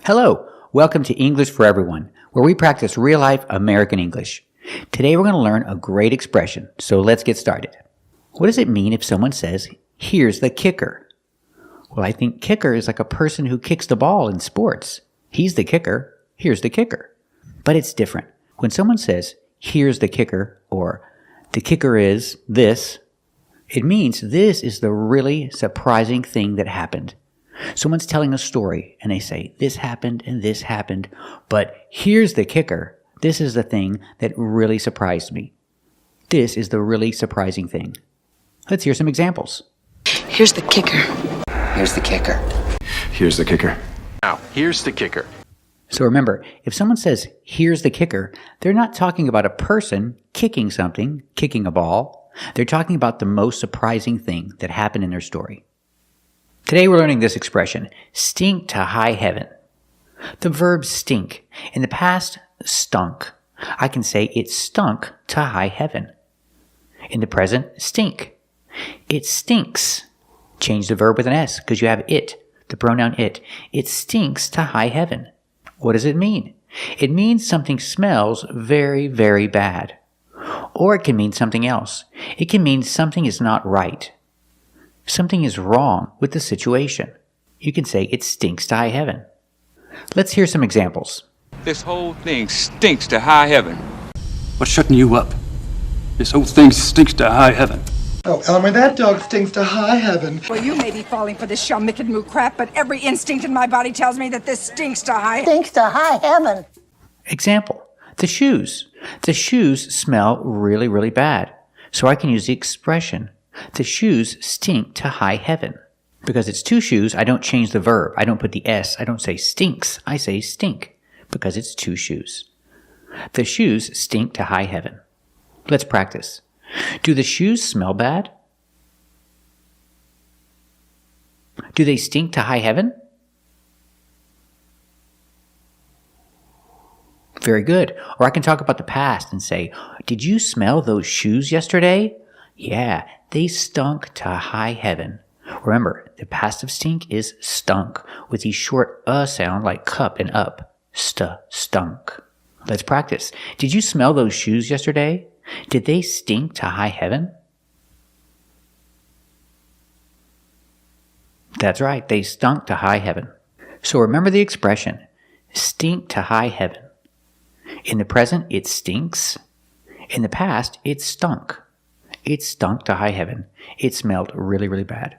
Hello, welcome to English for Everyone, where we practice real-life American English. Today we're going to learn a great expression, so let's get started. What does it mean if someone says, "Here's the kicker"? Well, I think kicker is like a person who kicks the ball in sports. He's the kicker, here's the kicker. But it's different. When someone says, "Here's the kicker," or "the kicker is this," it means this is the really surprising thing that happened. Someone's telling a story and they say, "This happened and this happened, but here's the kicker. This is the thing that really surprised me. This is the really surprising thing." Let's hear some examples. Here's the kicker. Here's the kicker. Here's the kicker. Now, here's the kicker. So remember, if someone says, "Here's the kicker," they're not talking about a person kicking something, kicking a ball. They're talking about the most surprising thing that happened in their story. Today we're learning this expression, stink to high heaven. The verb stink. In the past, stunk. I can say it stunk to high heaven. In the present, stink. It stinks. Change the verb with an S because you have it, the pronoun it. It stinks to high heaven. What does it mean? It means something smells very, very bad. Or it can mean something else. It can mean something is not right. Something is wrong with the situation. You can say it stinks to high heaven. Let's hear some examples. This whole thing stinks to high heaven. What's shutting you up? This whole thing stinks to high heaven. Oh, Elmer, that dog stinks to high heaven. Well, you may be falling for this shell-mick-and-moo crap, but every instinct in my body tells me that this stinks to high heaven. Example, the shoes. The shoes smell really, really bad. So I can use the expression, "The shoes stink to high heaven." Because it's two shoes, I don't change the verb. I don't put the S. I don't say stinks. I say stink because it's two shoes. The shoes stink to high heaven. Let's practice. Do the shoes smell bad? Do they stink to high heaven? Very good. Or I can talk about the past and say, "Did you smell those shoes yesterday? Yeah, they stunk to high heaven." Remember, the past of stink is stunk, with the short sound like cup and up. Stunk. Let's practice. Did you smell those shoes yesterday? Did they stink to high heaven? That's right, they stunk to high heaven. So remember the expression, stink to high heaven. In the present, it stinks. In the past, it stunk. It stunk to high heaven. It smelled really, really bad.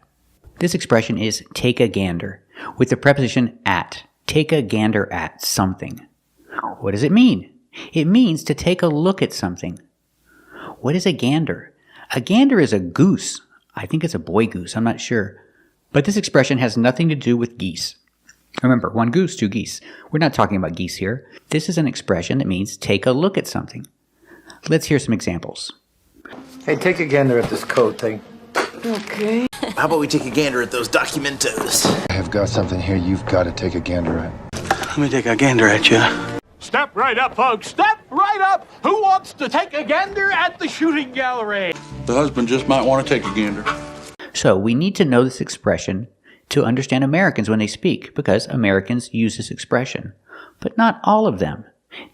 This expression is take a gander, with the preposition at. Take a gander at something. What does it mean? It means to take a look at something. What is a gander? A gander is a goose. I think it's a boy goose, I'm not sure. But this expression has nothing to do with geese. Remember, one goose, two geese. We're not talking about geese here. This is an expression that means take a look at something. Let's hear some examples. Hey, take a gander at this code thing. Okay. How about we take a gander at those documentos? I have got something here you've got to take a gander at. Let me take a gander at you. Step right up, folks. Step right up. Who wants to take a gander at the shooting gallery? The husband just might want to take a gander. So we need to know this expression to understand Americans when they speak, because Americans use this expression. But not all of them.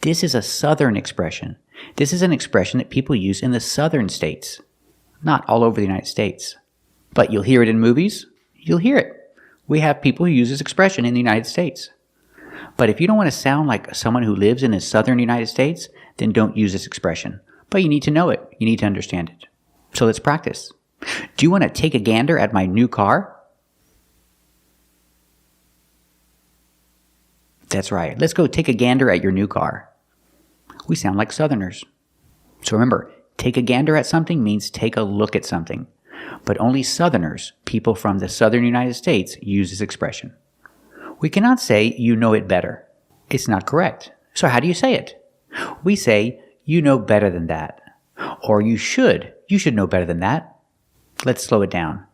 This is a Southern expression. This is an expression that people use in the Southern states, not all over the United States. But you'll hear it in movies. You'll hear it. We have people who use this expression in the United States. But if you don't want to sound like someone who lives in the Southern United States, then don't use this expression. But you need to know it. You need to understand it. So let's practice. Do you want to take a gander at my new car? That's right. Let's go take a gander at your new car. We sound like Southerners. So remember, take a gander at something means take a look at something. But only Southerners, people from the Southern United States, use this expression. We cannot say, "You know it better." It's not correct. So how do you say it? We say, "You know better than that." Or you should know better than that. Let's slow it down.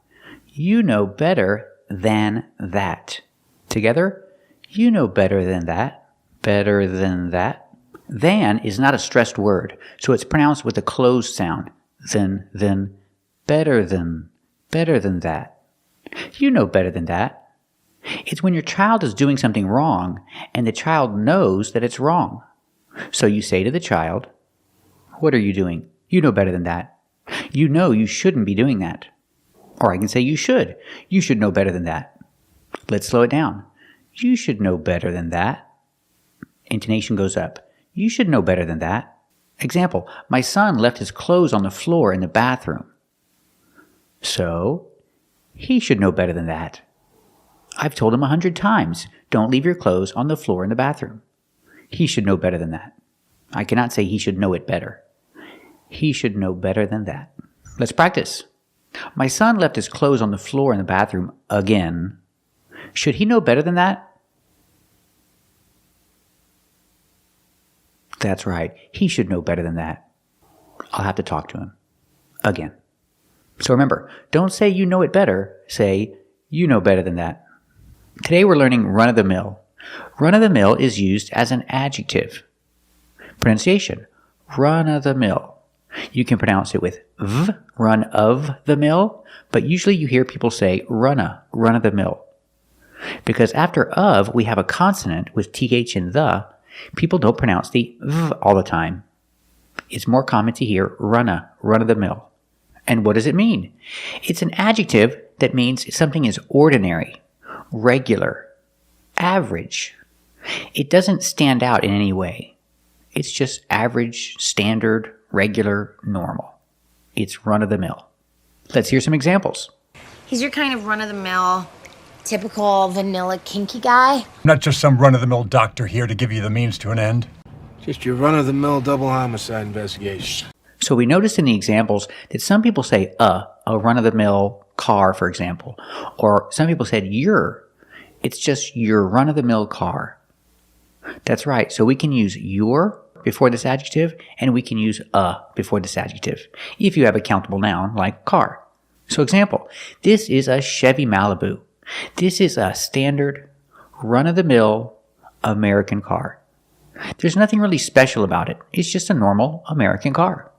You know better than that. Together, you know better than that. Better than that. Than is not a stressed word, so it's pronounced with a closed sound. Then, better than that. You know better than that. It's when your child is doing something wrong and the child knows that it's wrong. So you say to the child, "What are you doing? You know better than that. You know you shouldn't be doing that." Or I can say, "You should. You should know better than that." Let's slow it down. "You should know better than that." Intonation goes up. "You should know better than that." Example, my son left his clothes on the floor in the bathroom. So, he should know better than that. I've told him 100 times, don't leave your clothes on the floor in the bathroom. He should know better than that. I cannot say he should know it better. He should know better than that. Let's practice. My son left his clothes on the floor in the bathroom again. Should he know better than that? That's right. He should know better than that. I'll have to talk to him. Again. So remember, don't say you know it better. Say you know better than that. Today we're learning run-of-the-mill. Run-of-the-mill is used as an adjective. Pronunciation, run-of-the-mill. You can pronounce it with v, run of the mill, but usually you hear people say run-of-the-mill. Because after of, we have a consonant with th in the, people don't pronounce the v all the time. It's more common to hear run-of-the-mill. And what does it mean? It's an adjective that means something is ordinary, regular, average. It doesn't stand out in any way. It's just average, standard, regular, normal. It's run-of-the-mill. Let's hear some examples. He's your kind of run-of-the-mill, typical vanilla kinky guy. Not just some run-of-the-mill doctor here to give you the means to an end. Just your run-of-the-mill double homicide investigation. So we noticed in the examples that some people say a run-of-the-mill car, for example. Or some people said your. It's just your run-of-the-mill car. That's right. So we can use your before this adjective, and we can use a before this adjective, if you have a countable noun like car. So example, this is a Chevy Malibu. This is a standard, run-of-the-mill American car. There's nothing really special about it. It's just a normal American car.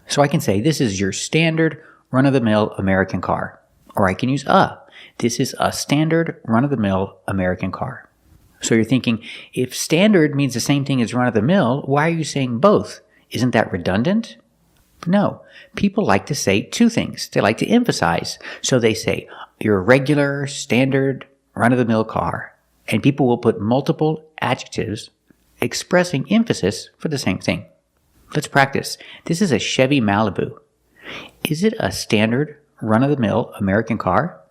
So I can say, this is your standard, run-of-the-mill American car. Or I can use a. This is a standard, run-of-the-mill American car. So you're thinking, if standard means the same thing as run-of-the-mill, why are you saying both? Isn't that redundant? No. People like to say two things. They like to emphasize. So they say, your regular, standard, run-of-the-mill car. And people will put multiple adjectives expressing emphasis for the same thing. Let's practice. This is a Chevy Malibu. Is it a standard, run-of-the-mill American car?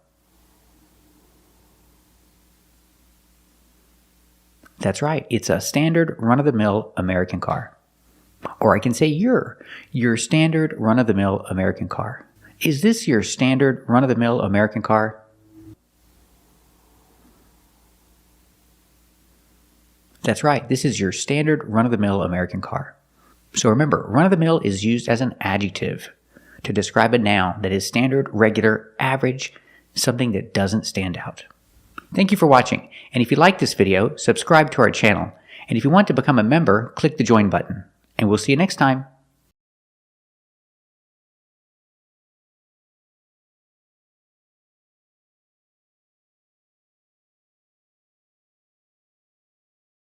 That's right. It's a standard, run-of-the-mill American car. Or I can say your standard, run-of-the-mill American car. Is this your standard, run-of-the-mill American car? That's right. This is your standard, run-of-the-mill American car. So remember, run-of-the-mill is used as an adjective to describe a noun that is standard, regular, average, something that doesn't stand out. Thank you for watching. And if you like this video, subscribe to our channel. And if you want to become a member, click the join button. And we'll see you next time.